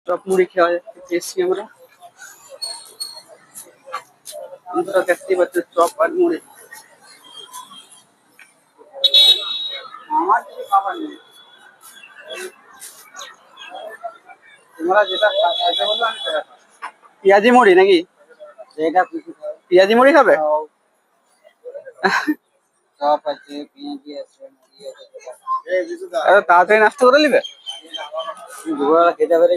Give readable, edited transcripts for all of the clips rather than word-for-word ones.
Chop মুড়ি খাওয়া এসছি আমরা। বন্ধুরা দেখতেই পাচ্ছ চপ আর মুড়ি। আমার কিছু খাবার নেই, তোমরা যেটা খাইতে বললো আমি সেটা খাবো। পেঁয়াজি মুড়ি নাকি? এটা পেঁয়াজি মুড়ি খাবে? চপ আছে, পেঁয়াজি আছে, মুড়ি আছে। তাড়াতাড়ি নাস্তা করে নিবে। খেতে পেরে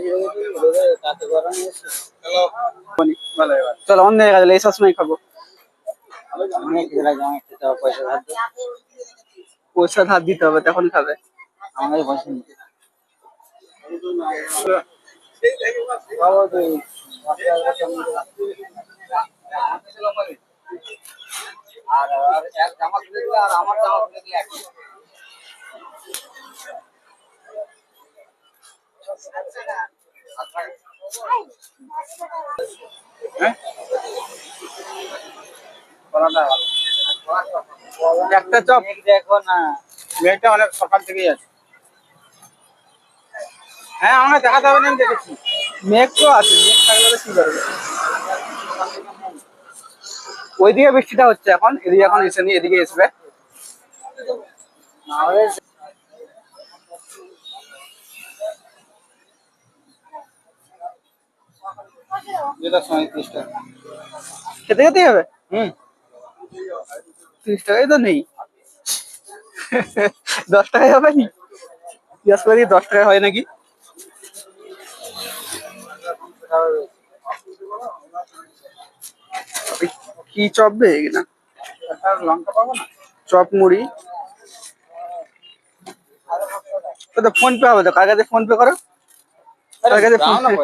চলো অন্য জায়গায় এই সবসময় খাবো। পয়সা ধার দিতে হবে তখন খাবে। আমাদের পয়সা নিতে আর এক জামা খুলে দিলে আর আমার জামা খুলে দিলে একই। একটা চপ দেখো না, মেয়েটা অনেক সকাল থেকেই আছে। হ্যাঁ আমাকে দেখাতে হবে না, আমি দেখেছি মেঘ তো আছে, মেঘ থাকলে কি করবে। ওইদিকে বৃষ্টিটা হচ্ছে এখন, এদিকে এখন এসেনি, এদিকে এসবে। যেটা সময় 30 টাকা খেতে খেতেই হবে। 30 টাকাই তো নেই। 10 টাকায় হবে নি? জিজ্ঞাসা করি 10 টাকা হয় নাকি। কি চপ বে কিনা লঙ্কা পাবো না। চপ মুড়ি ফোন পে হবে তো, কার কাছে ফোন পে করো, কার কাছে ফোন পে।